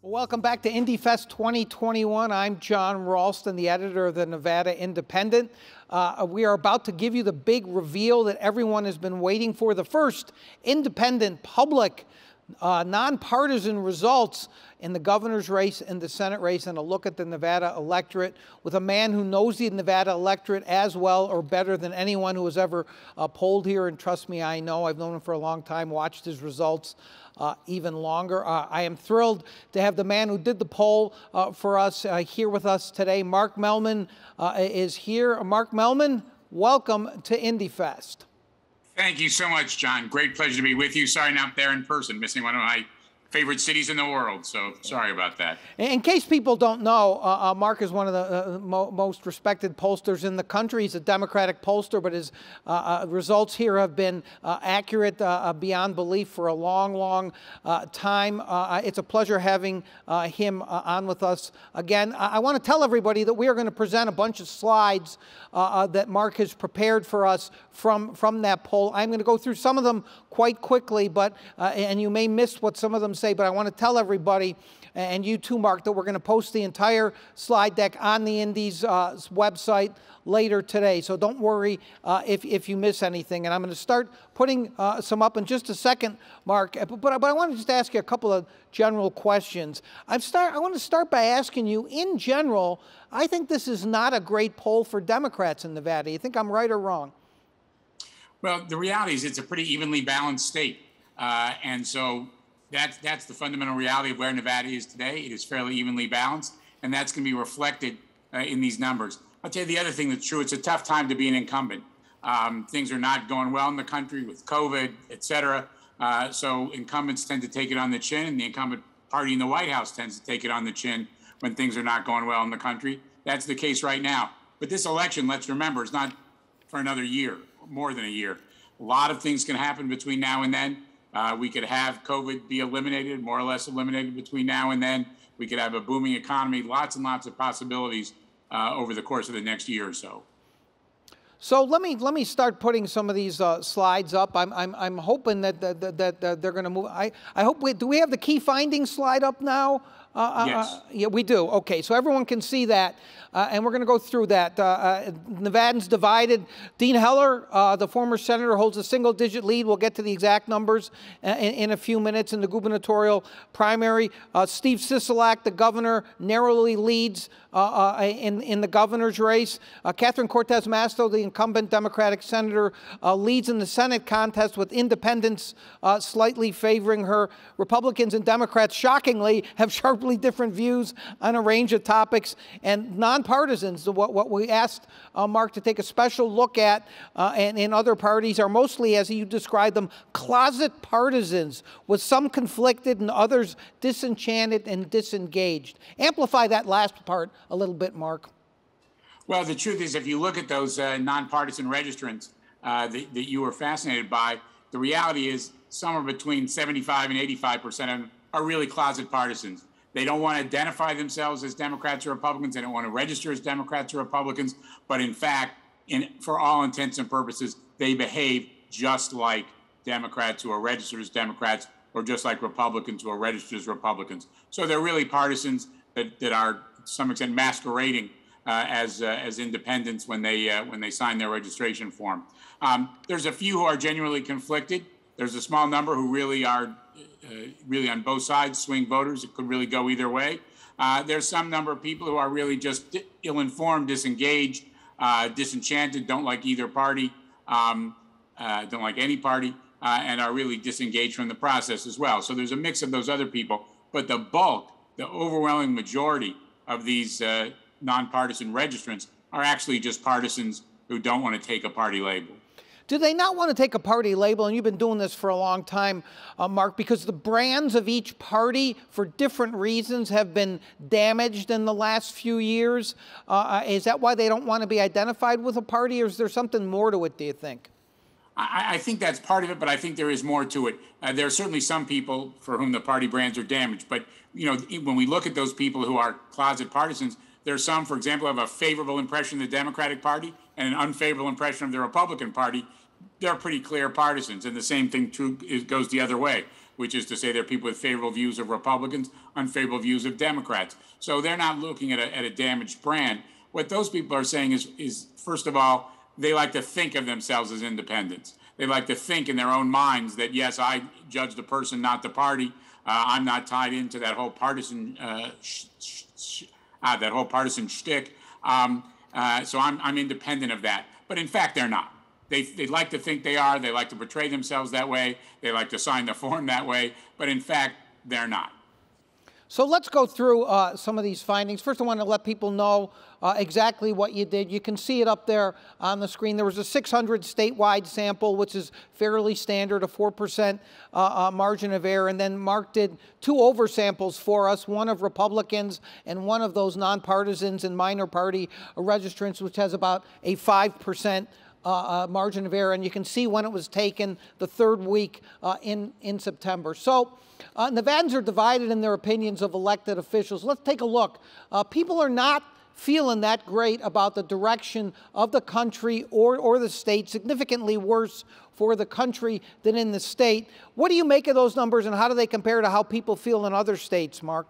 Welcome back to Indyfest 2021. I'm Jon Ralston, the editor of the Nevada Independent. We are about to give you the big reveal that everyone has been waiting for. The first independent, public, nonpartisan results in the governor's race and the Senate race, and a look at the Nevada electorate with a man who knows the Nevada electorate as well or better than anyone who has ever polled here. And trust me, I know. I've known him for a long time, watched his results even longer. I am thrilled to have the man who did the poll for us here with us today. Mark Mellman is here. Mark Mellman, welcome to Indyfest. Thank you so much, John. Great pleasure to be with you. Sorry not there in person, missing one of my favorite cities in the world, so sorry about that. In case people don't know, Mark is one of the most respected pollsters in the country. He's a Democratic pollster, but his results here have been accurate beyond belief for a long, long time. It's a pleasure having him on with us again. I want to tell everybody that we are going to present a bunch of slides that Mark has prepared for us from that poll. I'm going to go through some of them quite quickly, but and you may miss what some of them say, but I want to tell everybody, and you too, Mark, that we're going to post the entire slide deck on the Indy's website later today. So don't worry if you miss anything. And I'm going to start putting some up in just a second, Mark. But I want to just ask you a couple of general questions. I want to start by asking you, in general, I think this is not a great poll for Democrats in Nevada. You think I'm right or wrong? Well, the reality is it's a pretty evenly balanced state. And so that's the fundamental reality of where Nevada is today. It is fairly evenly balanced, and that's going to be reflected in these numbers. I'll tell you the other thing that's true. It's a tough time to be an incumbent. Things are not going well in the country with COVID, et cetera. So incumbents tend to take it on the chin, and the incumbent party in the White House tends to take it on the chin when things are not going well in the country. That's the case right now. But this election, let's remember, is not for another year, more than a year. A lot of things can happen between now and then. We could have COVID be eliminated, more or less eliminated between now and then. We could have a booming economy, lots and lots of possibilities over the course of the next year or so. So let me start putting some of these slides up. I'm hoping that they're going to move. I hope do we have the key findings slide up now? Yes. Yeah, we do. Okay, so everyone can see that, and we're going to go through that. Nevadans divided. Dean Heller, the former senator, holds a single-digit lead. We'll get to the exact numbers in a few minutes in the gubernatorial primary. Steve Sisolak, the governor, narrowly leads in the governor's race. Catherine Cortez Masto, the incumbent Democratic senator, leads in the Senate contest with independents slightly favoring her. Republicans and Democrats, shockingly, have sharply different views on a range of topics. And nonpartisans, what we asked Mark to take a special look at, and in other parties are mostly, as you described them, closet partisans, with some conflicted and others disenchanted and disengaged. Amplify that last part a little bit, Mark. Well, the truth is, if you look at those nonpartisan registrants that you were fascinated by, the reality is somewhere between 75 and 85% of them are really closet partisans. They don't want to identify themselves as Democrats or Republicans. They don't want to register as Democrats or Republicans. But in fact, for all intents and purposes, they behave just like Democrats who are registered as Democrats, or just like Republicans who are registered as Republicans. So they're really partisans that are, to some extent, masquerading as independents when they sign their registration form. There's a few who are genuinely conflicted. There's a small number who really are really on both sides, swing voters. It could really go either way. There's some number of people who are really just ill-informed, disengaged, disenchanted, don't like either party, don't like any party, and are really disengaged from the process as well. So there's a mix of those other people. But the bulk, the overwhelming majority of these nonpartisan registrants are actually just partisans who don't want to take a party label. Do they not want to take a party label? And you've been doing this for a long time, Mark, because the brands of each party, for different reasons, have been damaged in the last few years. Is that why they don't want to be identified with a party, or is there something more to it, do you think? I think that's part of it, but I think there is more to it. There are certainly some people for whom the party brands are damaged. But, you know, when we look at those people who are closet partisans, there are some, for example, who have a favorable impression of the Democratic Party and an unfavorable impression of the Republican Party. They're pretty clear partisans, and the same thing goes the other way. which is to say they're people with favorable views of Republicans, unfavorable views of Democrats. So they're not looking at a damaged brand. What those people are saying is, first of all, they like to think of themselves as independents. They like to think in their own minds that, yes, I judge the person, not the party. I'm not tied into that whole partisan shtick. So I'm independent of that. But in fact, they're not. They like to think they are. They like to portray themselves that way. They like to sign the form that way. But in fact, they're not. So let's go through some of these findings. First, I want to let people know exactly what you did. You can see it up there on the screen. There was a 600 statewide sample, which is fairly standard, a 4% margin of error. And then Mark did 2 oversamples for us, one of Republicans and one of those nonpartisans and minor party registrants, which has about a 5% margin of error, and you can see when it was taken, the 3rd week in September. So Nevadans are divided in their opinions of elected officials. Let's take a look. People are not feeling that great about the direction of the country or the state, significantly worse for the country than in the state. What do you make of those numbers, and how do they compare to how people feel in other states, Mark?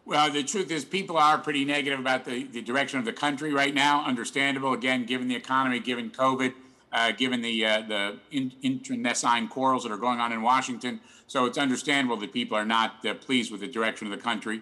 Well, the truth is people are pretty negative about the direction of the country right now. Understandable, again, given the economy, given COVID, given the internecine quarrels that are going on in Washington. So it's understandable that people are not pleased with the direction of the country.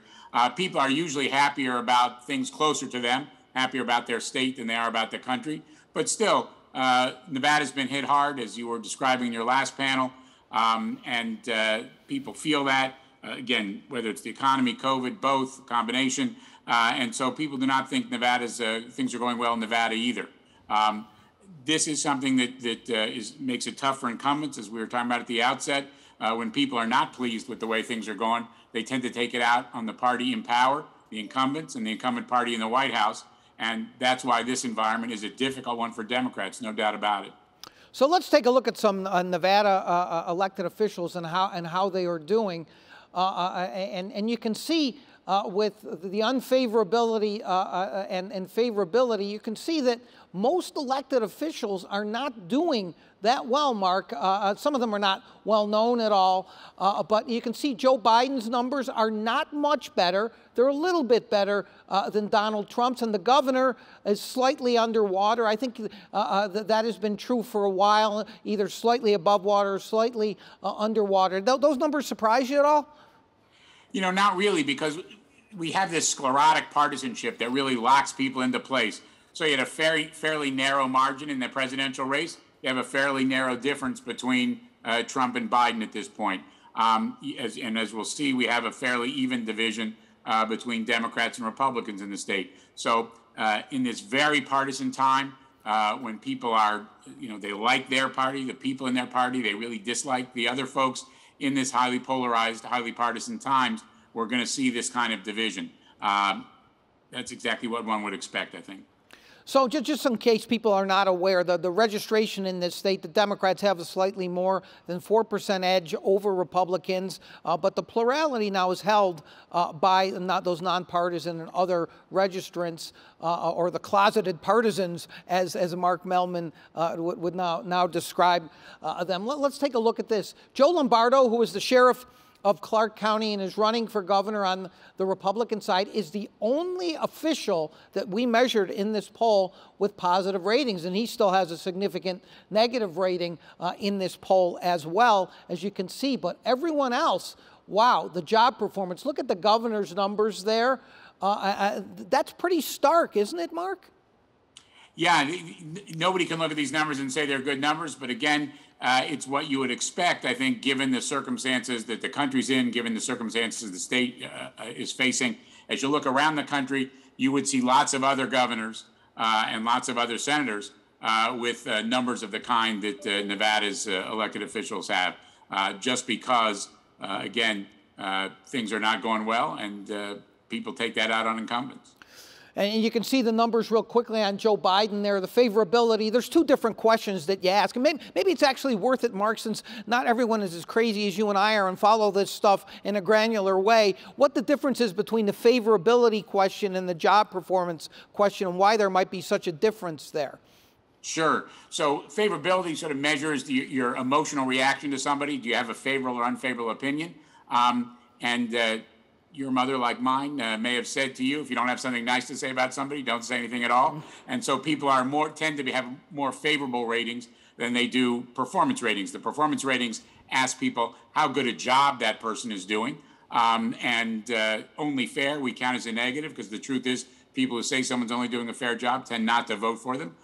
People are usually happier about things closer to them, happier about their state than they are about the country. But still, Nevada's been hit hard, as you were describing in your last panel, and people feel that. Again, whether it's the economy, COVID, both, combination. And so people do not think Nevada's things are going well in Nevada either. This is something that makes it tough for incumbents, as we were talking about at the outset. When people are not pleased with the way things are going, they tend to take it out on the party in power, the incumbents, and the incumbent party in the White House. And that's why this environment is a difficult one for Democrats, no doubt about it. So let's take a look at some Nevada elected officials and how they are doing. And you can see with the unfavorability and favorability, you can see that most elected officials are not doing that well, Mark. Some of them are not well known at all, but you can see Joe Biden's numbers are not much better. They're a little bit better than Donald Trump's, and the governor is slightly underwater. I think that has been true for a while, either slightly above water or slightly underwater. Those numbers surprise you at all? You know, not really, because we have this sclerotic partisanship that really locks people into place. So you had a fairly narrow margin in the presidential race. You have a fairly narrow difference between Trump and Biden at this point. As we'll see, we have a fairly even division between Democrats and Republicans in the state. So in this very partisan time, when people are, they like their party, the people in their party, they really dislike the other folks. In this highly polarized, highly partisan times, we're going to see this kind of division. That's exactly what one would expect, I think. So just in case people are not aware, the registration in this state, the Democrats have a slightly more than 4% edge over Republicans, but the plurality now is held by those nonpartisan and other registrants, or the closeted partisans, as Mark Mellman would now describe them. Let's take a look at this. Joe Lombardo, who is the sheriff of Clark County and is running for governor on the Republican side, is the only official that we measured in this poll with positive ratings, and he still has a significant negative rating in this poll as well, as you can see. But everyone else, wow, the job performance. Look at the governor's numbers there. That's pretty stark, isn't it, Mark? Yeah, nobody can look at these numbers and say they're good numbers, but again, it's what you would expect, I think, given the circumstances that the country's in, given the circumstances the state is facing. As you look around the country, you would see lots of other governors and lots of other senators with numbers of the kind that Nevada's elected officials have, just because, again, things are not going well, and people take that out on incumbents. And you can see the numbers real quickly on Joe Biden there, the favorability. There's 2 different questions that you ask. And maybe it's actually worth it, Mark, since not everyone is as crazy as you and I are and follow this stuff in a granular way, what the difference is between the favorability question and the job performance question, and why there might be such a difference there. Sure. So favorability sort of measures your emotional reaction to somebody. Do you have a favorable or unfavorable opinion? And your mother, like mine, may have said to you, if you don't have something nice to say about somebody, don't say anything at all. And so people tend to have more favorable ratings than they do performance ratings. The performance ratings ask people how good a job that person is doing. And only fair we count as a negative, because the truth is people who say someone's only doing a fair job tend not to vote for them.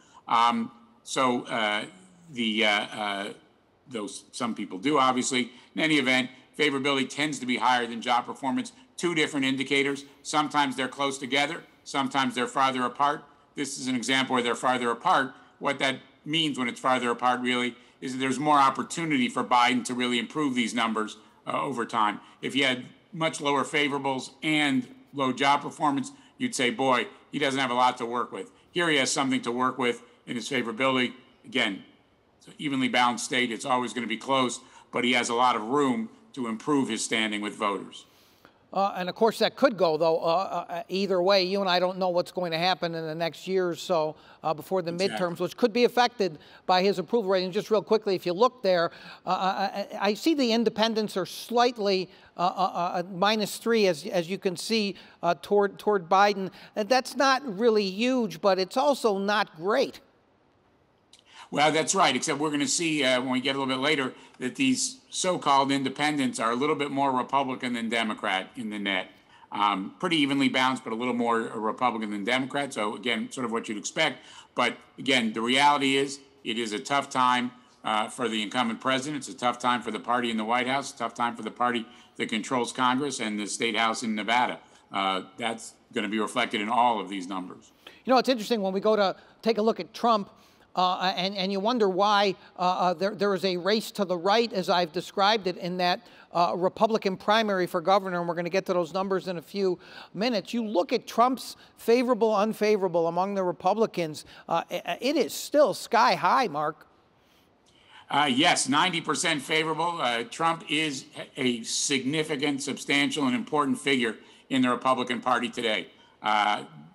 Though some people do, obviously. In any event, favorability tends to be higher than job performance. Two different indicators. Sometimes they're close together. Sometimes they're farther apart. This is an example where they're farther apart. What that means when it's farther apart really is that there's more opportunity for Biden to really improve these numbers over time. If you had much lower favorables and low job performance, you'd say, boy, he doesn't have a lot to work with. Here he has something to work with in his favorability. Again, it's an evenly balanced state. It's always going to be close, but he has a lot of room to improve his standing with voters. And of course, that could go, though, either way. You and I don't know what's going to happen in the next year or so before the midterms, which could be affected by his approval rating. Just real quickly, if you look there, I see the independents are slightly -3, as you can see, toward Biden. And that's not really huge, but it's also not great. Well, that's right, except we're going to see when we get a little bit later that these so-called independents are a little bit more Republican than Democrat in the net. Pretty evenly balanced, but a little more Republican than Democrat. So, again, sort of what you'd expect. But, again, the reality is it is a tough time for the incumbent president. It's a tough time for the party in the White House, a tough time for the party that controls Congress and the state house in Nevada. That's going to be reflected in all of these numbers. You know, it's interesting when we go to take a look at Trump, and you wonder why there is a race to the right, as I've described it, in that Republican primary for governor, and we're going to get to those numbers in a few minutes. You look at Trump's favorable, unfavorable among the Republicans, it is still sky high, Mark. Yes, 90% favorable. Trump is a significant, substantial, and important figure in the Republican Party today.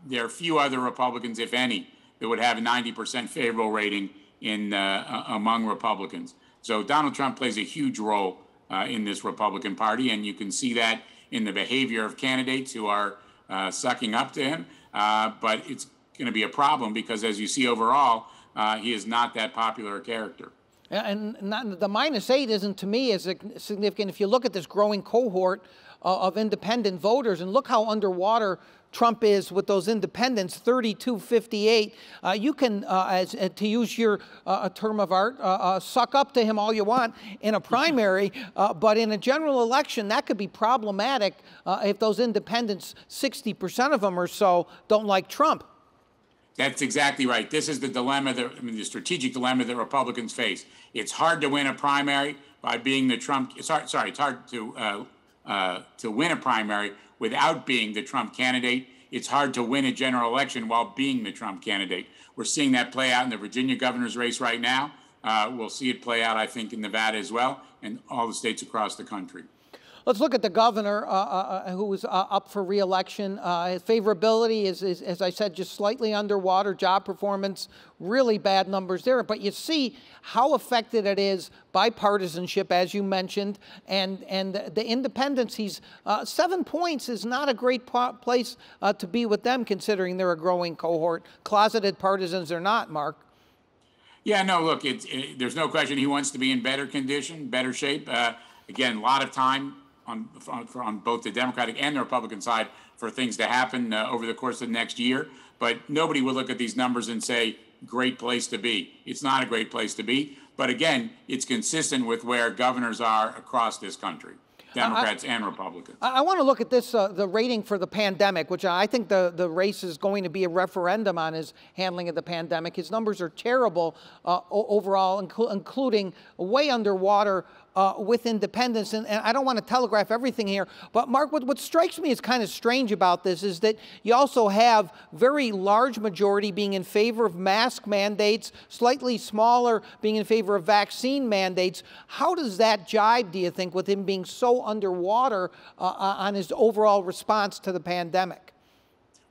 There are few other Republicans, if any, that would have a 90% favorable rating among Republicans. So Donald Trump plays a huge role in this Republican Party, and you can see that in the behavior of candidates who are sucking up to him. But it's going to be a problem because, as you see overall, he is not that popular a character. And the -8 isn't, to me, as significant. If you look at this growing cohort of independent voters, and look how underwater Trump is with those independents, 32-58. You can, to use your term of art, suck up to him all you want in a primary, but in a general election, that could be problematic if those independents, 60% of them or so, don't like Trump. That's exactly right. This is the dilemma, the strategic dilemma that Republicans face. It's hard to win a primary by being the Trump. It's hard to win a primary without being the Trump candidate. It's hard to win a general election while being the Trump candidate. We're seeing that play out in the Virginia governor's race right now. We'll see it play out, I think, in Nevada as well, and all the states across the country. Let's look at the governor who is up for re-election. His favorability is, as I said, just slightly underwater. Job performance, really bad numbers there. But you see how affected it is by partisanship, as you mentioned, and the independents. He's 7 points is not a great place to be with them, considering they're a growing cohort. Closeted partisans or not, Mark. Yeah, no, look, there's no question he wants to be in better condition, better shape. Again, a lot of time on both the Democratic and the Republican side for things to happen over the course of the next year. But nobody would look at these numbers and say, great place to be. It's not a great place to be. But again, it's consistent with where governors are across this country, Democrats and Republicans. I want to look at this, the rating for the pandemic, which I think the race is going to be a referendum on his handling of the pandemic. His numbers are terrible overall, including way underwater with independents. And I don't want to telegraph everything here, but Mark, what strikes me as kind of strange about this is that you also have very large majority being in favor of mask mandates, slightly smaller being in favor of vaccine mandates. How does that jibe, do you think, with him being so underwater on his overall response to the pandemic?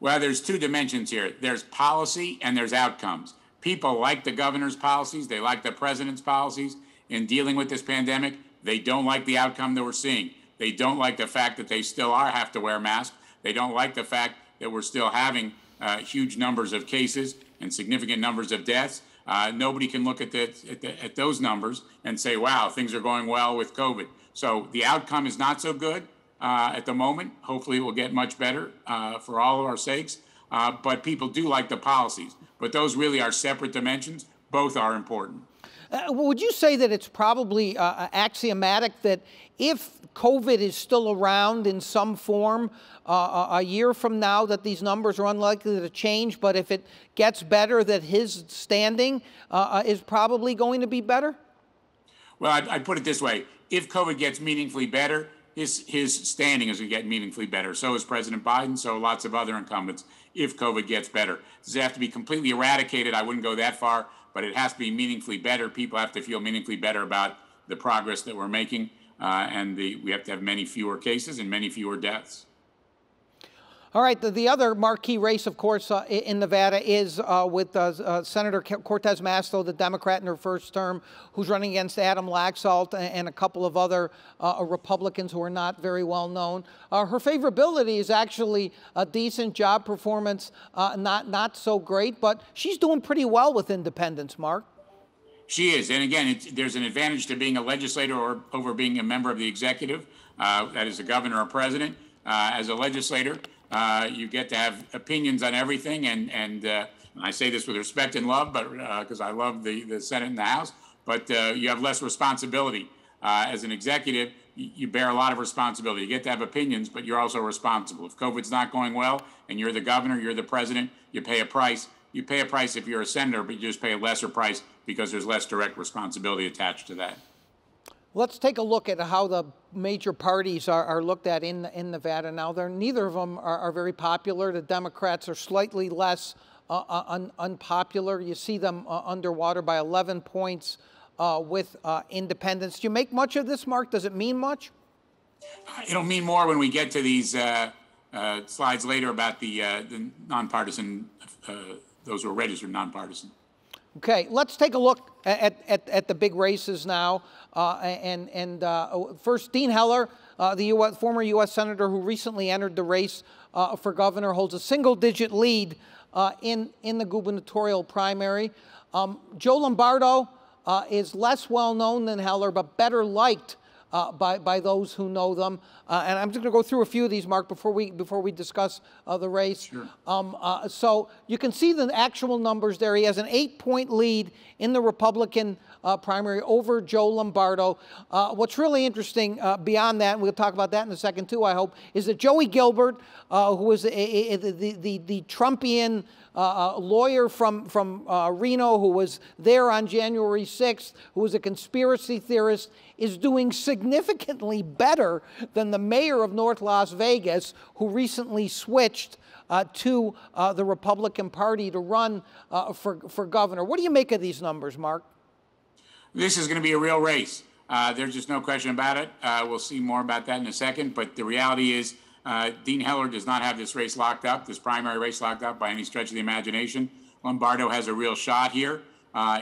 Well, there's two dimensions here. There's policy and there's outcomes. People like the governor's policies. They like the president's policies in dealing with this pandemic. They don't like the outcome that we're seeing. They don't like the fact that they still have to wear masks. They don't like the fact that we're still having huge numbers of cases and significant numbers of deaths. Nobody can look at those numbers and say, wow, things are going well with COVID. So the outcome is not so good at the moment. Hopefully it will get much better for all of our sakes. But people do like the policies. But those really are separate dimensions. Both are important. Would you say that it's probably axiomatic that if COVID is still around in some form a year from now, that these numbers are unlikely to change, but if it gets better, that his standing is probably going to be better? Well, I'd put it this way. If COVID gets meaningfully better, his standing is going to get meaningfully better. So is President Biden, so lots of other incumbents, if COVID gets better. Does it have to be completely eradicated? I wouldn't go that far, but it has to be meaningfully better. People have to feel meaningfully better about the progress that we're making, and we have to have many fewer cases and many fewer deaths. All right, the other marquee race, of course, in Nevada is with Senator Cortez Masto, the Democrat in her first term, who's running against Adam Laxalt and a couple of other Republicans who are not very well known. Her favorability is actually a decent, job performance, not so great, but she's doing pretty well with independents, Mark. She is, and again, there's an advantage to being a legislator or over being a member of the executive, that is a governor or president. As a legislator, you get to have opinions on everything, and I say this with respect and love, but because I love the Senate and the House, but you have less responsibility. As an executive, you bear a lot of responsibility. You get to have opinions, but you're also responsible. If COVID's not going well and you're the governor, you're the president, you pay a price. You pay a price if you're a senator, but you just pay a lesser price because there's less direct responsibility attached to that. Let's take a look at how the major parties are looked at in Nevada now. Neither of them are very popular. The Democrats are slightly less unpopular. You see them underwater by 11 points with independents. Do you make much of this, Mark? Does it mean much? It'll mean more when we get to these slides later about the nonpartisan, those who are registered nonpartisan. Okay, let's take a look at the big races now. First, Dean Heller, the former U.S. Senator who recently entered the race for governor, holds a single-digit lead in the gubernatorial primary. Joe Lombardo is less well-known than Heller, but better liked by those who know them. And I'm just going to go through a few of these, Mark, before we discuss the race. Sure. So you can see the actual numbers there. He has an 8-point lead in the Republican primary over Joe Lombardo. What's really interesting beyond that, and we'll talk about that in a second too, I hope, is that Joey Gilbert, who is the Trumpian lawyer from Reno, who was there on January 6th, who was a conspiracy theorist, is doing significantly better than the mayor of North Las Vegas, who recently switched to the Republican Party to run for governor. What do you make of these numbers, Mark? This is going to be a real race. There's just no question about it. We'll see more about that in a second. But the reality is Dean Heller does not have this race locked up, this primary race locked up by any stretch of the imagination. Lombardo has a real shot here.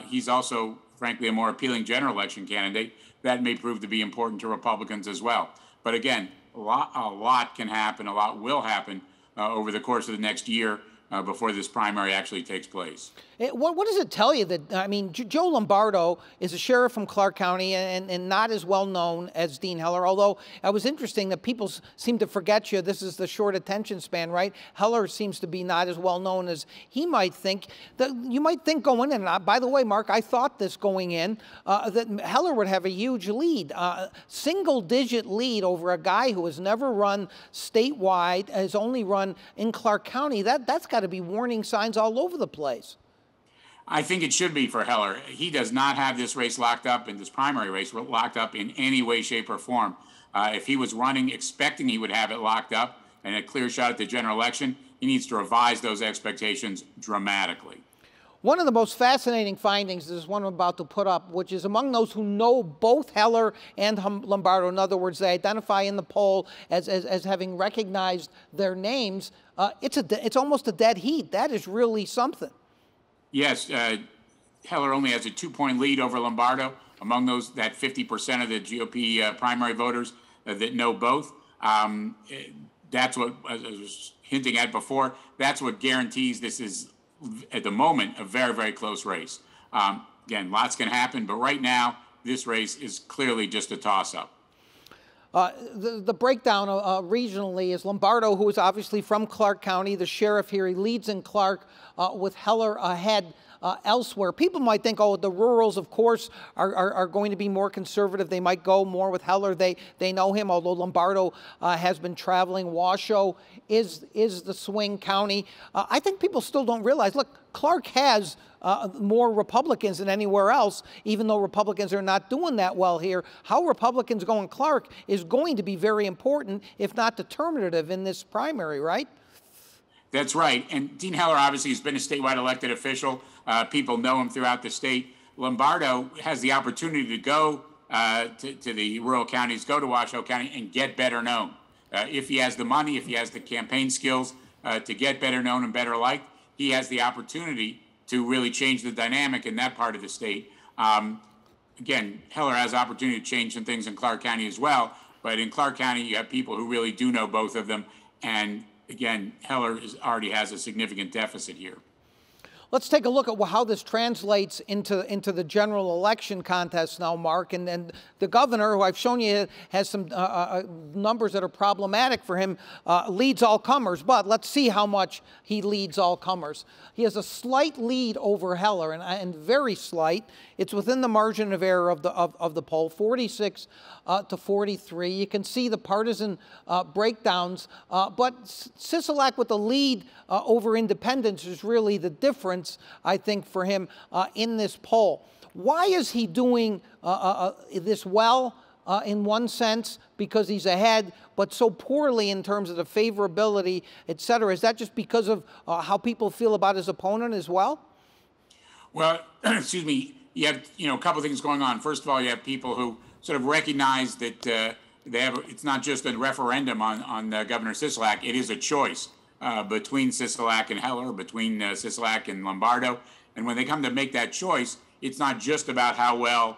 He's also, frankly, a more appealing general election candidate. That may prove to be important to Republicans as well. But again, a lot can happen, a lot will happen over the course of the next year before this primary actually takes place. What does it tell you that, I mean, Joe Lombardo is a sheriff from Clark County and not as well known as Dean Heller, although it was interesting that people seem to forget you. This is the short attention span, right? Heller seems to be not as well known as he might think. You might think going in, and by the way, Mark, I thought this going in, that Heller would have a huge lead, single-digit lead over a guy who has never run statewide, has only run in Clark County. That's got to be warning signs all over the place. I think it should be for Heller. He does not have this race locked up, in this primary race locked up in any way, shape, or form. If he was running expecting he would have it locked up and a clear shot at the general election, he needs to revise those expectations dramatically. One of the most fascinating findings is one I'm about to put up, which is among those who know both Heller and Lombardo, in other words, they identify in the poll as having recognized their names, it's almost a dead heat. That is really something. Yes, Heller only has a 2-point lead over Lombardo among those, that 50% of the GOP primary voters that know both. That's what, as I was hinting at before, that's what guarantees this is, at the moment, a very, very close race. Again, lots can happen, but right now, this race is clearly just a toss-up. The breakdown regionally is Lombardo, who is obviously from Clark County, the sheriff here. He leads in Clark with Heller ahead elsewhere. People might think, oh, the rurals, of course, are going to be more conservative. They might go more with Heller. They know him, although Lombardo has been traveling. Washoe is the swing county. I think people still don't realize, look, Clark has more Republicans than anywhere else, even though Republicans are not doing that well here. How Republicans go in Clark is going to be very important, if not determinative, in this primary, right? That's right. And Dean Heller obviously has been a statewide elected official. People know him throughout the state. Lombardo has the opportunity to go to the rural counties, go to Washoe County, and get better known. If he has the money, if he has the campaign skills to get better known and better liked, he has the opportunity to really change the dynamic in that part of the state. Again, Heller has opportunity to change some things in Clark County as well, but in Clark County, you have people who really do know both of them, and again, Heller already has a significant deficit here. Let's take a look at how this translates into the general election contest now, Mark. And the governor, who I've shown you has some numbers that are problematic for him, leads all comers. But let's see how much he leads all comers. He has a slight lead over Heller, and very slight. It's within the margin of error of the poll, 46 to 43. You can see the partisan breakdowns. But Sisolak with the lead over independents is really the difference, I think, for him in this poll. Why is he doing this well in one sense, because he's ahead, but so poorly in terms of the favorability, et cetera? Is that just because of how people feel about his opponent as well? Well, excuse me, you have a couple of things going on. First of all, you have people who sort of recognize that it's not just a referendum on Governor Sisolak, it is a choice between Sisolak and Heller, between Sisolak and Lombardo. And when they come to make that choice, it's not just about how well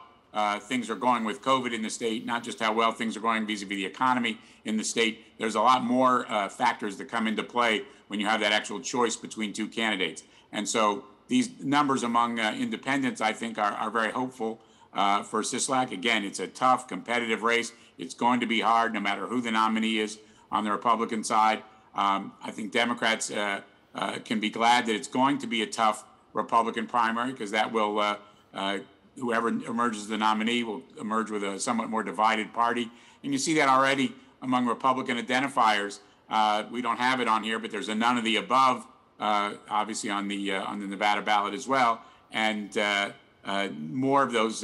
things are going with COVID in the state, not just how well things are going vis-a-vis the economy in the state. There's a lot more factors that come into play when you have that actual choice between two candidates. And so these numbers among independents, I think, are very hopeful for Sisolak. Again, it's a tough, competitive race. It's going to be hard no matter who the nominee is on the Republican side. I think Democrats can be glad that it's going to be a tough Republican primary, because that will, whoever emerges the nominee will emerge with a somewhat more divided party. And you see that already among Republican identifiers. We don't have it on here, but there's a none of the above, obviously on the Nevada ballot as well. And more of those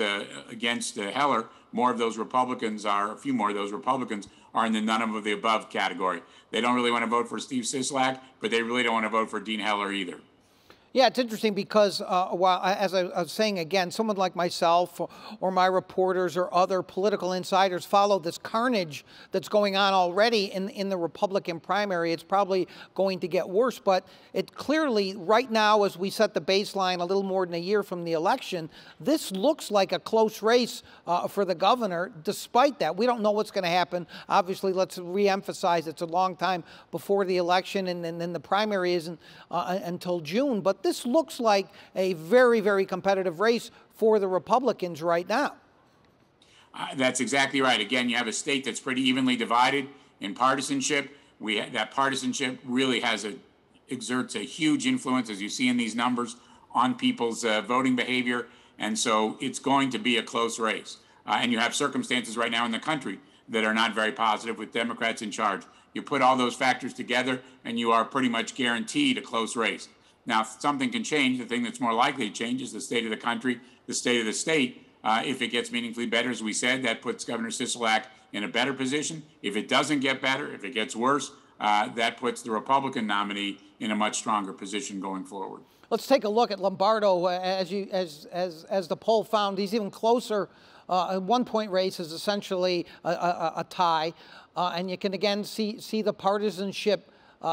against Heller, more of those Republicans a few more of those Republicans are in the none of the above category. They don't really want to vote for Steve Sisolak, but they really don't want to vote for Dean Heller either. Yeah, it's interesting because, as I was saying again, someone like myself or my reporters or other political insiders follow this carnage that's going on already in the Republican primary. It's probably going to get worse, but it clearly, right now, as we set the baseline a little more than a year from the election, this looks like a close race for the governor. Despite that, we don't know what's going to happen. Obviously, let's reemphasize it's a long time before the election, and then the primary isn't until June. But this looks like a very, very competitive race for the Republicans right now. That's exactly right. Again, you have a state that's pretty evenly divided in partisanship. That partisanship really exerts a huge influence, as you see in these numbers, on people's voting behavior. And so it's going to be a close race. And you have circumstances right now in the country that are not very positive with Democrats in charge. You put all those factors together, and you are pretty much guaranteed a close race. Now, something can change. The thing that's more likely to change is the state of the country, the state of the state. If it gets meaningfully better, as we said, that puts Governor Sisolak in a better position. If it doesn't get better, if it gets worse, that puts the Republican nominee in a much stronger position going forward. Let's take a look at Lombardo. As the poll found, he's even closer. A one-point race is essentially a tie, and you can again see the partisanship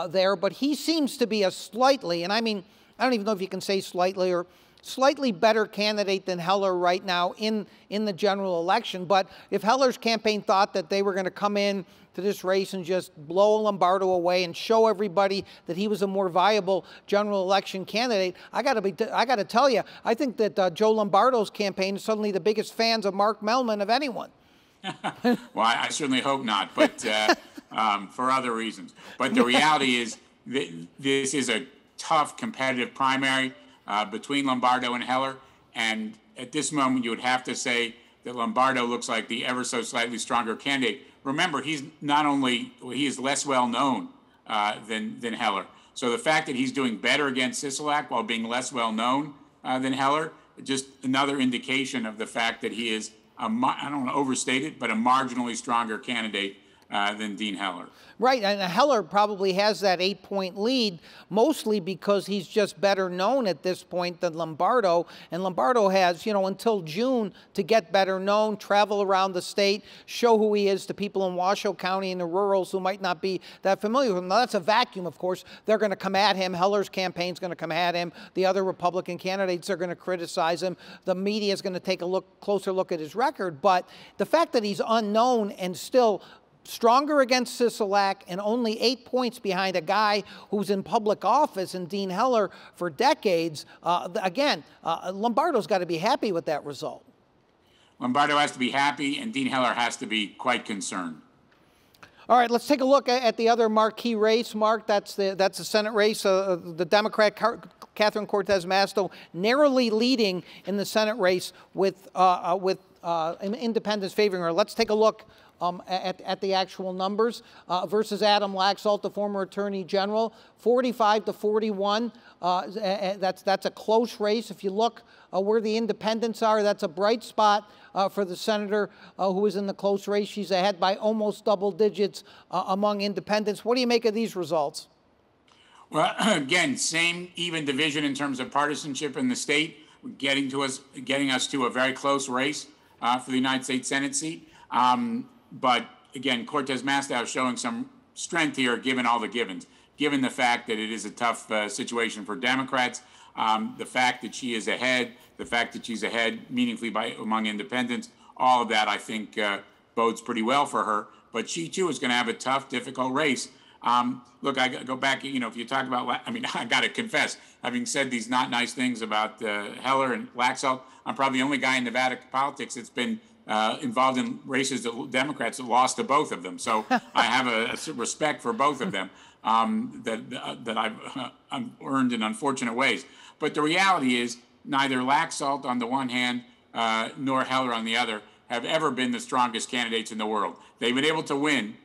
there, but he seems to be a slightly, and I mean I don't even know if you can say slightly, or slightly better candidate than Heller right now in the general election. But if Heller's campaign thought that they were going to come in to this race and just blow Lombardo away and show everybody that he was a more viable general election candidate, I got to tell you, I think that Joe Lombardo's campaign is suddenly the biggest fans of Mark Mellman of anyone. Well, I certainly hope not, but for other reasons. But the reality is that this is a tough competitive primary between Lombardo and Heller, and at this moment you would have to say that Lombardo looks like the ever so slightly stronger candidate. Remember, he is less well known than Heller. So the fact that he's doing better against Sisolak while being less well known than Heller, just another indication of the fact that he is I don't want to overstate it, but a marginally stronger candidate than Dean Heller. Right, and Heller probably has that 8-point lead, mostly because he's just better known at this point than Lombardo. And Lombardo has, until June to get better known, travel around the state, show who he is to people in Washoe County and the rurals who might not be that familiar with him. Now, that's a vacuum, of course. They're going to come at him. Heller's campaign's going to come at him. The other Republican candidates are going to criticize him. The media is going to take a closer look at his record. But the fact that he's unknown and still stronger against Sisolak and only 8 points behind a guy who's in public office and Dean Heller for decades, Lombardo's got to be happy with that result. Lombardo has to be happy, and Dean Heller has to be quite concerned. All right, let's take a look at the other marquee race, Mark. That's the Senate race. The Democrat Catherine Cortez Masto narrowly leading in the Senate race with independents favoring her. Let's take a look at the actual numbers versus Adam Laxalt, the former Attorney General, 45-41. That's a close race. If you look where the independents are, that's a bright spot for the senator who is in the close race. She's ahead by almost double digits among independents. What do you make of these results? Well, again, same even division in terms of partisanship in the state, getting us to a very close race for the United States Senate seat. But again, Cortez Masto showing some strength here, given all the givens, given the fact that it is a tough situation for Democrats, the fact that she is ahead, the fact that she's ahead meaningfully among independents, all of that I think bodes pretty well for her. But she too is going to have a tough, difficult race. Look, I go back, if you talk about, I got to confess, having said these not nice things about Heller and Laxalt, I'm probably the only guy in Nevada politics that's been involved in races that Democrats have lost to both of them. So I have a respect for both of them that I've earned in unfortunate ways. But the reality is neither Laxalt on the one hand nor Heller on the other have ever been the strongest candidates in the world. They've been able to win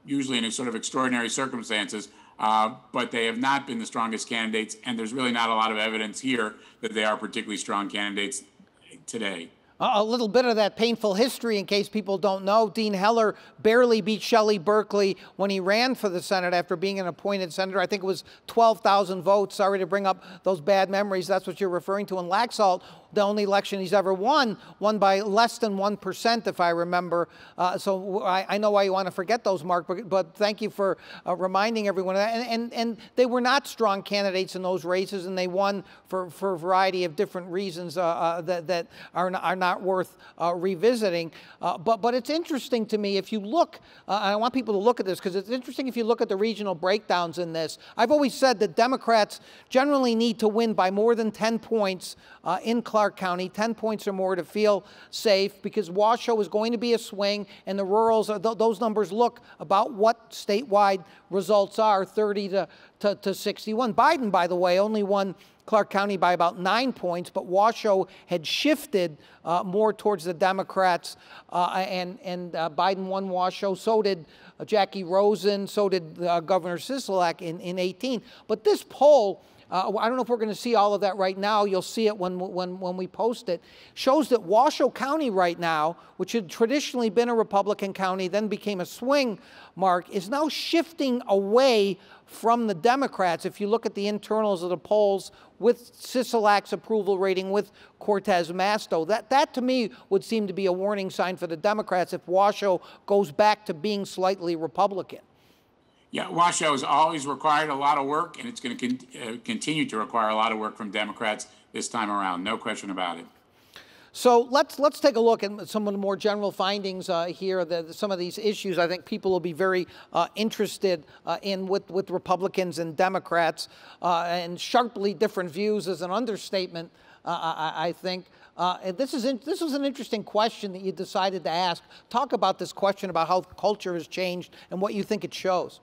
usually in sort of extraordinary circumstances, but they have not been the strongest candidates, and there's really not a lot of evidence here that they are particularly strong candidates today. A little bit of that painful history in case people don't know. Dean Heller barely beat Shelley Berkeley when he ran for the Senate after being an appointed senator. I think it was 12,000 votes. Sorry to bring up those bad memories. That's what you're referring to. And Laxalt, the only election he's ever won by less than 1%, if I remember. So I know why you want to forget those, Mark, but thank you for reminding everyone of that. And they were not strong candidates in those races, and they won for a variety of different reasons that are not worth revisiting. But it's interesting to me if you look, I want people to look at this because it's interesting if you look at the regional breakdowns in this. I've always said that Democrats generally need to win by more than 10 points in Clark County, 10 points or more to feel safe, because Washoe is going to be a swing, and the rurals, those numbers look about what statewide results are, 30 to 61. Biden, by the way, only won Clark County by about 9 points, but Washoe had shifted more towards the Democrats, and Biden won Washoe. So did Jackie Rosen, so did Governor Sisolak in 18. But this poll, I don't know if we're going to see all of that right now. You'll see it when we post it. Shows that Washoe County right now, which had traditionally been a Republican county, then became a swing, Mark, is now shifting away from the Democrats. If you look at the internals of the polls with Sisolak's approval rating, with Cortez Masto, that to me would seem to be a warning sign for the Democrats if Washoe goes back to being slightly Republican. Yeah, Washoe has always required a lot of work, and it's going to continue to require a lot of work from Democrats this time around. No question about it. So let's take a look at some of the more general findings here. Some of these issues I think people will be very interested in with Republicans and Democrats, and sharply different views is an understatement, I think. This was an interesting question that you decided to ask. Talk about this question about how culture has changed and what you think it shows.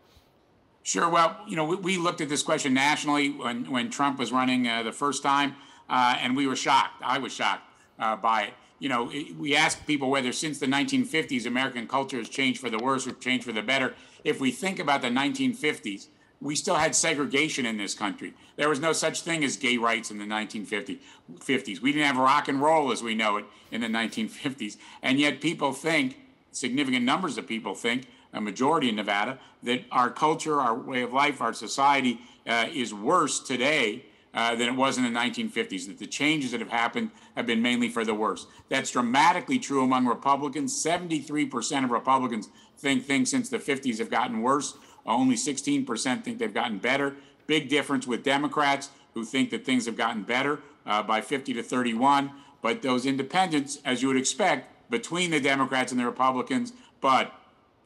Sure. Well, we looked at this question nationally when Trump was running the first time, and we were shocked. I was shocked by it. We asked people whether since the 1950s American culture has changed for the worse or changed for the better. If we think about the 1950s, we still had segregation in this country. There was no such thing as gay rights in the 1950s. We didn't have rock and roll as we know it in the 1950s. And yet people think, significant numbers of people think, a majority in Nevada, that our culture, our way of life, our society is worse today than it was in the 1950s, that the changes that have happened have been mainly for the worse. That's dramatically true among Republicans. 73% of Republicans think things since the 50s have gotten worse. Only 16% think they've gotten better. Big difference with Democrats, who think that things have gotten better by 50 to 31. But those independents, as you would expect, between the Democrats and the Republicans, but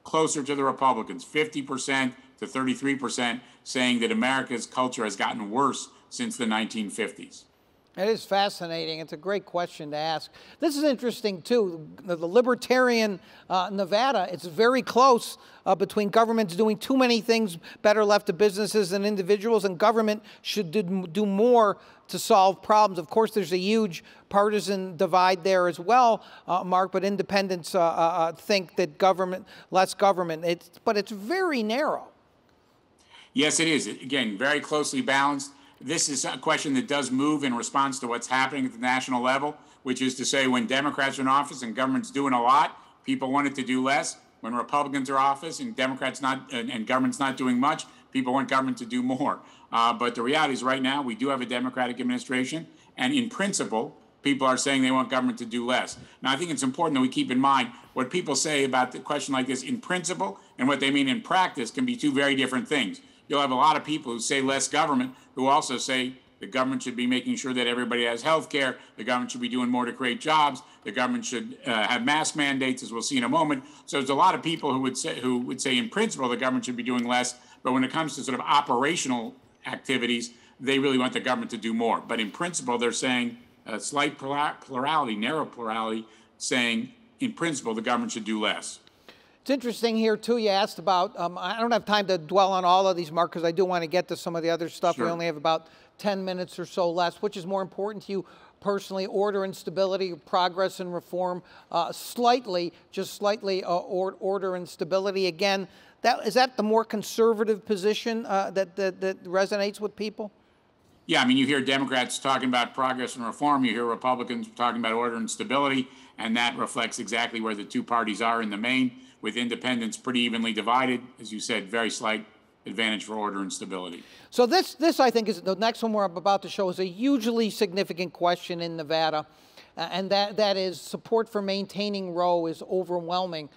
closer to the Republicans, 50% to 33% saying that America's culture has gotten worse since the 1950s. It is fascinating. It's a great question to ask. This is interesting, too. The libertarian Nevada, it's very close between governments doing too many things better left to businesses and individuals, and government should do more to solve problems. Of course, there's a huge partisan divide there as well, Mark, but independents think that less government. But it's very narrow. Yes, it is. Again, very closely balanced. This is a question that does move in response to what's happening at the national level, which is to say when Democrats are in office and government's doing a lot, people want it to do less. When Republicans are in office and Democrats and government's not doing much, people want government to do more. But the reality is right now we do have a Democratic administration, and in principle, people are saying they want government to do less. Now, I think it's important that we keep in mind what people say about the question like this in principle and what they mean in practice can be two very different things. You'll have a lot of people who say less government who also say the government should be making sure that everybody has health care, the government should be doing more to create jobs, the government should have mask mandates, as we'll see in a moment. So there's a lot of people who would say in principle the government should be doing less, but when it comes to sort of operational activities, they really want the government to do more. But in principle, they're saying a slight plurality, narrow plurality, saying in principle the government should do less. It's interesting here, too, you asked about, I don't have time to dwell on all of these, Mark, because I do want to get to some of the other stuff. Sure. We only have about 10 minutes or so left. Which is more important to you personally, order and stability, progress and reform? Just slightly, order and stability. Again, is that the more conservative position that resonates with people? Yeah, I mean, you hear Democrats talking about progress and reform. You hear Republicans talking about order and stability, and that reflects exactly where the two parties are in the main, with independents pretty evenly divided. As you said, very slight advantage for order and stability. So this I think, is the next one we're about to show is a hugely significant question in Nevada, and that is support for maintaining Roe is overwhelming.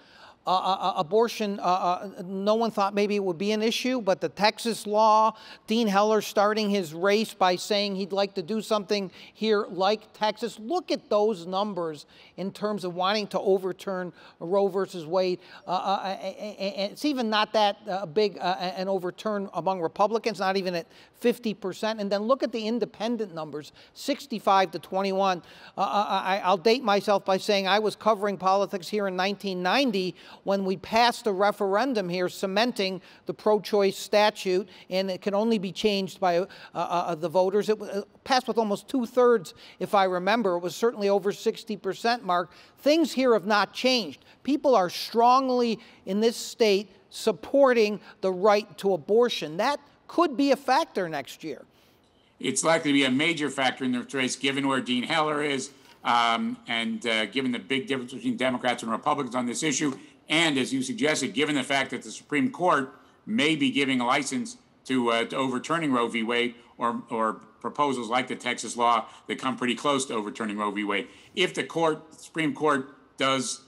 Abortion, no one thought maybe it would be an issue, but the Texas law, Dean Heller starting his race by saying he'd like to do something here like Texas. Look at those numbers in terms of wanting to overturn Roe versus Wade. It's even not that big an overturn among Republicans, not even at 50%. And then look at the independent numbers, 65 to 21. I'll date myself by saying I was covering politics here in 1990 when we passed a referendum here cementing the pro-choice statute, and it can only be changed by the voters. It passed with almost 2/3, if I remember. It was certainly over 60%, Mark. Things here have not changed. People are strongly in this state supporting the right to abortion. That could be a factor next year. It's likely to be a major factor in the race, given where Dean Heller is, and given the big difference between Democrats and Republicans on this issue. And as you suggested, given the fact that the Supreme Court may be giving a license to overturning Roe v. Wade, or proposals like the Texas law that come pretty close to overturning Roe v. Wade. If the Supreme Court does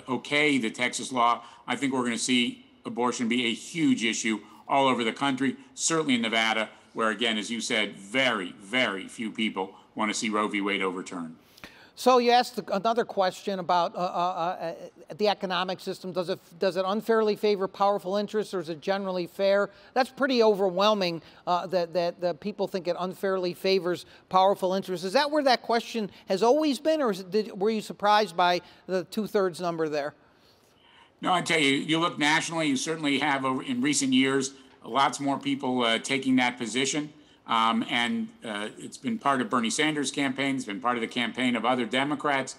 okay the Texas law, I think we're going to see abortion be a huge issue all over the country, certainly in Nevada, where, again, as you said, very, very few people want to see Roe v. Wade overturned. So you asked another question about the economic system. Does it unfairly favor powerful interests, or is it generally fair? That's pretty overwhelming that people think it unfairly favors powerful interests. Is that where that question has always been, or were you surprised by the 2/3 number there? No, I tell you, you look nationally, you certainly have in recent years lots more people taking that position. It's been part of Bernie Sanders' campaign. It's been part of the campaign of other Democrats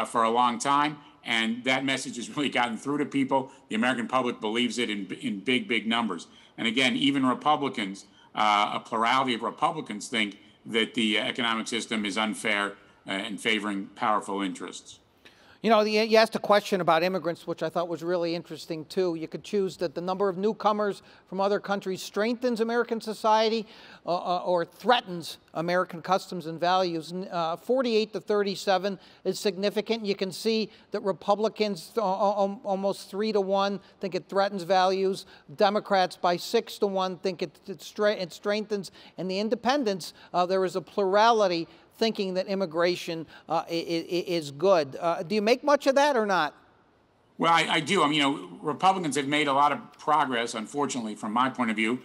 for a long time. And that message has really gotten through to people. The American public believes it in big, big numbers. And again, even Republicans, a plurality of Republicans think that the economic system is unfair and favoring powerful interests. You know, you asked a question about immigrants, which I thought was really interesting, too. You could choose that the number of newcomers from other countries strengthens American society or threatens American customs and values. 48 to 37 is significant. You can see that Republicans, almost 3 to 1, think it threatens values. Democrats, by 6 to 1, think it strengthens. And the independents, there is a plurality thinking that immigration is good. Do you make much of that or not? Well, I do. I mean, you know, Republicans have made a lot of progress, unfortunately, from my point of view,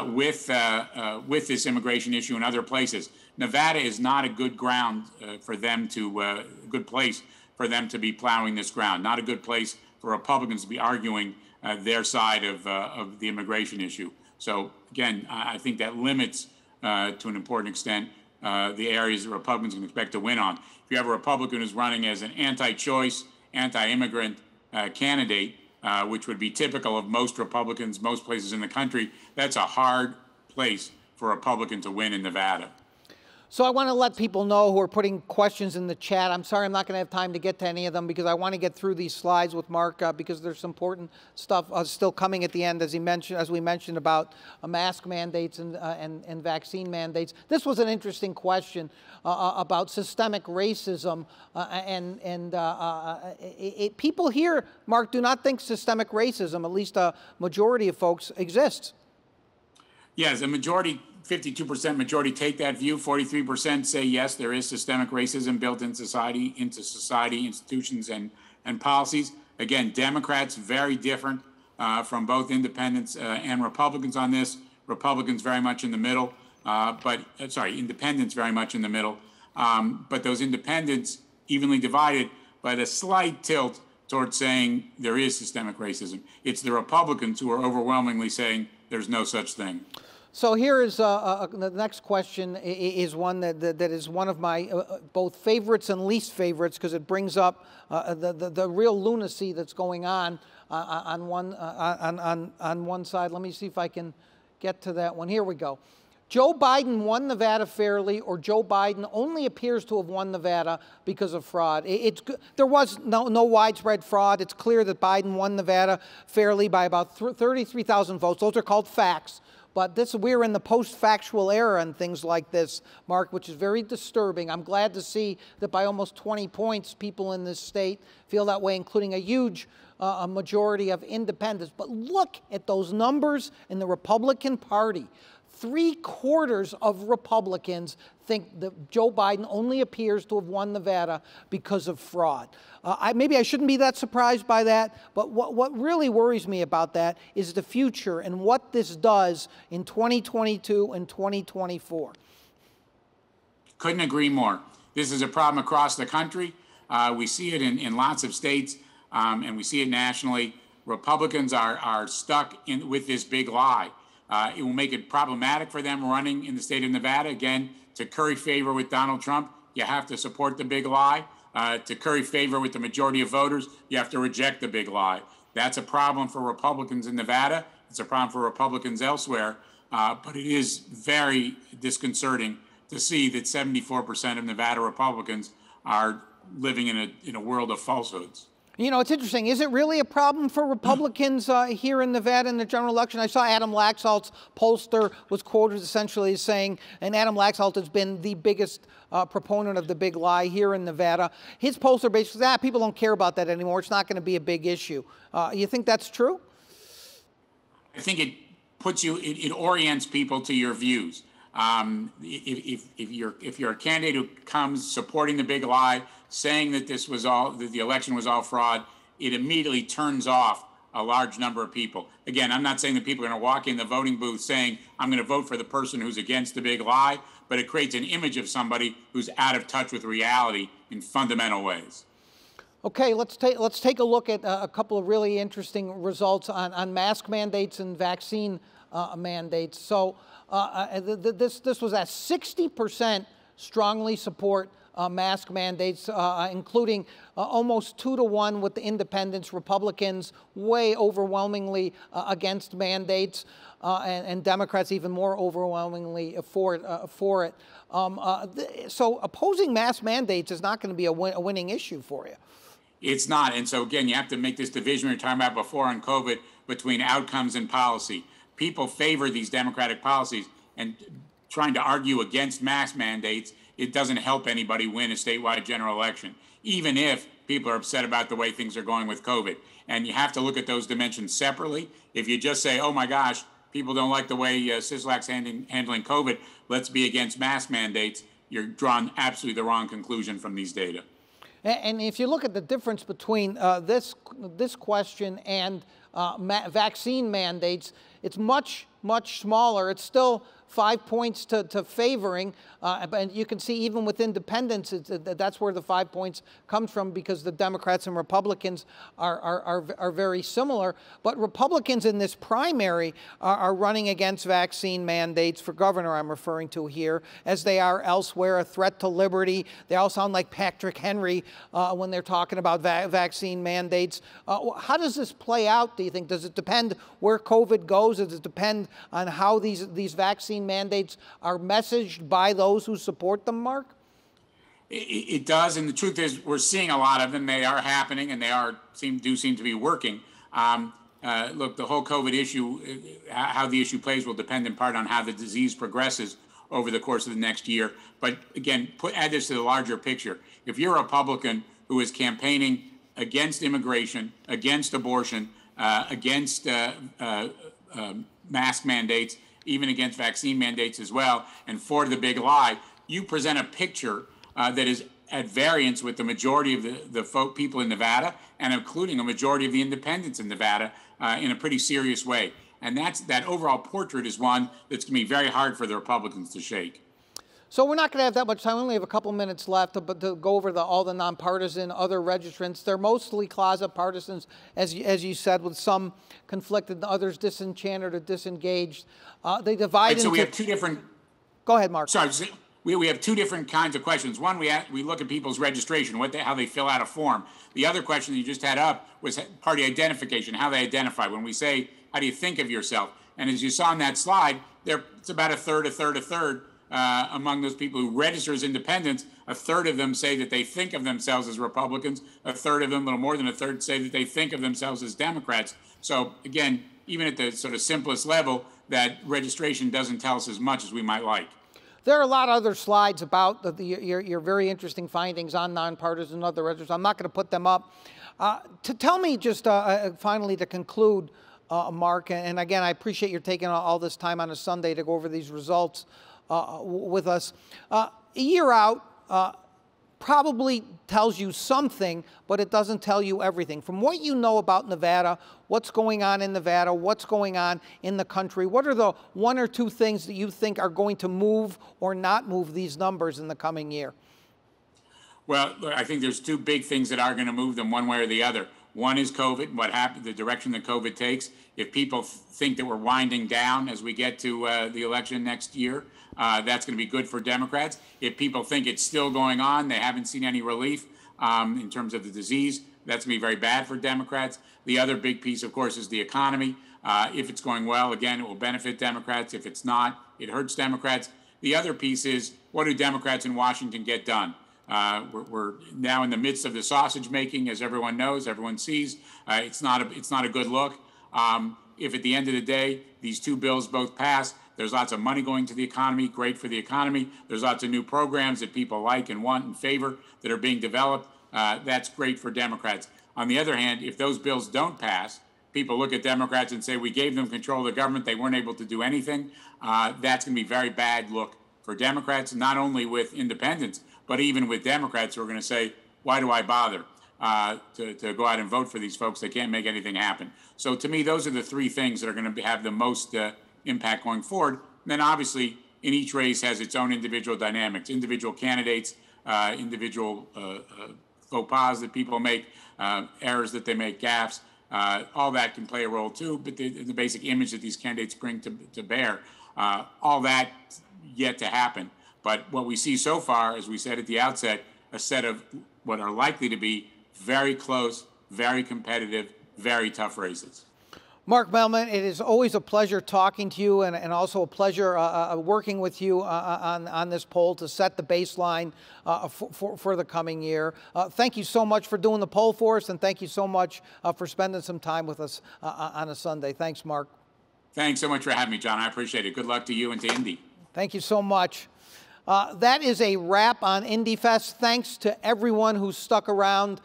with this immigration issue in other places. Nevada is not a good ground for them to, a good place for them to be plowing this ground. Not a good place for Republicans to be arguing their side of the immigration issue. So again, I think that limits to an important extent the areas that Republicans can expect to win on. If you have a Republican who's running as an anti-choice, anti-immigrant candidate, which would be typical of most Republicans, most places in the country, that's a hard place for a Republican to win in Nevada. So I want to let people know who are putting questions in the chat. I'm sorry I'm not going to have time to get to any of them because I want to get through these slides with Mark because there's some important stuff still coming at the end, as we mentioned about mask mandates and vaccine mandates. This was an interesting question about systemic racism, people here, Mark, do not think systemic racism, at least a majority of folks, exists. Yes, a majority. 52% majority take that view. 43% say yes, there is systemic racism built in society, institutions, and policies. Again, Democrats very different from both independents and Republicans on this. Republicans very much in the middle, independents very much in the middle. But those independents evenly divided, but a slight tilt towards saying there is systemic racism. It's the Republicans who are overwhelmingly saying there's no such thing. So here is the next question is one that is one of my both favorites and least favorites because it brings up the real lunacy that's going on one side. Let me see if I can get to that one. Here we go. Joe Biden won Nevada fairly, or Joe Biden only appears to have won Nevada because of fraud. There was no widespread fraud. It's clear that Biden won Nevada fairly by about 33,000 votes. Those are called facts. But we're in the post-factual era and things like this, Mark, which is very disturbing. I'm glad to see that by almost 20 points, people in this state feel that way, including a huge majority of independents. But look at those numbers in the Republican Party. 3/4 of Republicans think that Joe Biden only appears to have won Nevada because of fraud. Maybe I shouldn't be that surprised by that, but what really worries me about that is the future and what this does in 2022 and 2024. Couldn't agree more. This is a problem across the country. We see it in lots of states, and we see it nationally. Republicans are stuck with this big lie. It will make it problematic for them running in the state of Nevada. Again, to curry favor with Donald Trump, you have to support the big lie. To curry favor with the majority of voters, you have to reject the big lie. That's a problem for Republicans in Nevada. It's a problem for Republicans elsewhere. But it is very disconcerting to see that 74% of Nevada Republicans are living in a world of falsehoods. You know, it's interesting. Is it really a problem for Republicans here in Nevada in the general election? I saw Adam Laxalt's pollster was quoted essentially as saying, and Adam Laxalt has been the biggest proponent of the big lie here in Nevada. His pollster basically said, people don't care about that anymore. It's not going to be a big issue. You think that's true? I think it puts you, it orients people to your views. If you're a candidate who comes supporting the big lie, saying that that the election was all fraud, it immediately turns off a large number of people. Again, I'm not saying that people are going to walk in the voting booth saying, I'm going to vote for the person who's against the big lie, but it creates an image of somebody who's out of touch with reality in fundamental ways. Okay, let's take a look at a couple of really interesting results on mask mandates and vaccine mandates. So this was at 60% strongly support mask mandates, including almost 2-to-1 with the independents, Republicans way overwhelmingly against mandates, and Democrats even more overwhelmingly for it. So opposing mask mandates is not going to be a winning issue for you. It's not. And so, again, you have to make this division we were talking about before on COVID between outcomes and policy. People favor these Democratic policies, and trying to argue against mask mandates, it doesn't help anybody win a statewide general election, even if people are upset about the way things are going with COVID. And you have to look at those dimensions separately. If you just say, oh, my gosh, people don't like the way Sisolak's handling COVID, let's be against mask mandates, you're drawing absolutely the wrong conclusion from these data. And if you look at the difference between this question and vaccine mandates, it's much smaller. It's still 5 points to favoring, but you can see even with independents, that's where the 5 points comes from, because the Democrats and Republicans are very similar. But Republicans in this primary are running against vaccine mandates for governor, I'm referring to here, as they are elsewhere, a threat to liberty. They all sound like Patrick Henry when they're talking about vaccine mandates. How does this play out, do you think? Does it depend where COVID goes? Does it depend on how these vaccine mandates are messaged by those who support them, Mark? It does, and the truth is we're seeing a lot of them. They are happening, and they do seem to be working. Look, the whole COVID issue, how the issue plays will depend in part on how the disease progresses over the course of the next year. But again, add this to the larger picture. If you're a Republican who is campaigning against immigration, against abortion, against mask mandates, even against vaccine mandates as well, and for the big lie, you present a picture that is at variance with the majority of the people in Nevada, and including a majority of the independents in Nevada, in a pretty serious way. And that overall portrait is one that's going to be very hard for the Republicans to shake. So we're not going to have that much time. We only have a couple minutes left to go over all the nonpartisan other registrants. They're mostly closet partisans, as you said, with some conflicted, others disenchanted or disengaged. They divide into... So we have two different... Go ahead, Mark. Sorry, we have two different kinds of questions. One, we look at people's registration, how they fill out a form. The other question that you just had up was party identification, how they identify. When we say, how do you think of yourself? And as you saw on that slide, it's about a third. Among those people who register as independents, a third of them say that they think of themselves as Republicans. A third of them, a little more than a third, say that they think of themselves as Democrats. So again, even at the sort of simplest level, that registration doesn't tell us as much as we might like. There are a lot of other slides about your very interesting findings on nonpartisan and other registrants. I'm not going to put them up. To tell me just finally to conclude, Mark, and again, I appreciate your taking all this time on a Sunday to go over these results with us. A year out probably tells you something, but it doesn't tell you everything. From what you know about Nevada, what's going on in Nevada, what's going on in the country, what are the 1 or 2 things that you think are going to move or not move these numbers in the coming year? Well, look, I think there's 2 big things that are going to move them one way or the other. One is COVID, what happened, the direction that COVID takes. If people think that we're winding down as we get to the election next year, that's going to be good for Democrats. If people think it's still going on, they haven't seen any relief in terms of the disease, that's going to be very bad for Democrats. The other big piece, of course, is the economy. If it's going well, again, it will benefit Democrats. If it's not, it hurts Democrats. The other piece is, what do Democrats in Washington get done? We're now in the midst of the sausage making, as everyone knows, everyone sees. It's not a good look. If at the end of the day, these 2 bills both pass, there's lots of money going to the economy, great for the economy. There's lots of new programs that people like and want and favor that are being developed. That's great for Democrats. On the other hand, if those bills don't pass, people look at Democrats and say, we gave them control of the government, they weren't able to do anything. That's going to be a very bad look for Democrats, not only with independents, but even with Democrats who are going to say, why do I bother to go out and vote for these folks? They can't make anything happen. So to me, those are the three things that are going to have the most impact going forward. And then obviously, in each race has its own individual dynamics, individual candidates, individual faux pas that people make, errors that they make, gaffes. All that can play a role too, but the basic image that these candidates bring to bear, all that yet to happen. But what we see so far, as we said at the outset, a set of what are likely to be very close, very competitive, very tough races. Mark Mellman, it is always a pleasure talking to you, and also a pleasure working with you on this poll to set the baseline for the coming year. Thank you so much for doing the poll for us, and thank you so much for spending some time with us on a Sunday. Thanks, Mark. Thanks so much for having me, John. I appreciate it. Good luck to you and to Indy. Thank you so much. That is a wrap on Indyfest. Thanks to everyone who stuck around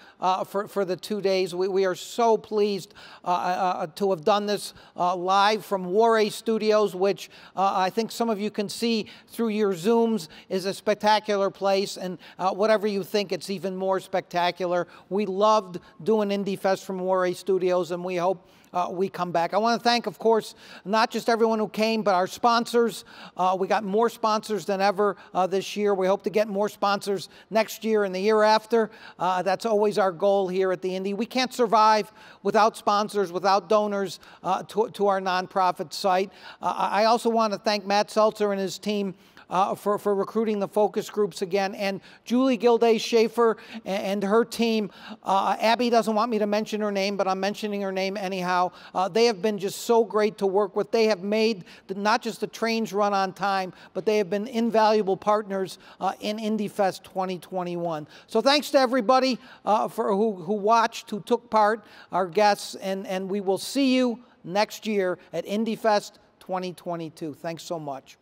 for the 2 days. We are so pleased to have done this live from Warray Studios, which I think some of you can see through your Zooms is a spectacular place. And whatever you think, it's even more spectacular. We loved doing Indyfest from Warray Studios, and we hope we come back. I want to thank, of course, not just everyone who came, but our sponsors. We got more sponsors than ever this year. We hope to get more sponsors next year and the year after. That's always our goal here at the Indy. We can't survive without sponsors, without donors to our nonprofit site. I also want to thank Matt Seltzer and his team for recruiting the focus groups again, and Julie Gilday-Schaefer and her team. Abby doesn't want me to mention her name, but I'm mentioning her name anyhow. They have been just so great to work with. They have made not just the trains run on time, but they have been invaluable partners in Indyfest 2021. So thanks to everybody who watched, who took part, our guests, and we will see you next year at Indyfest 2022. Thanks so much.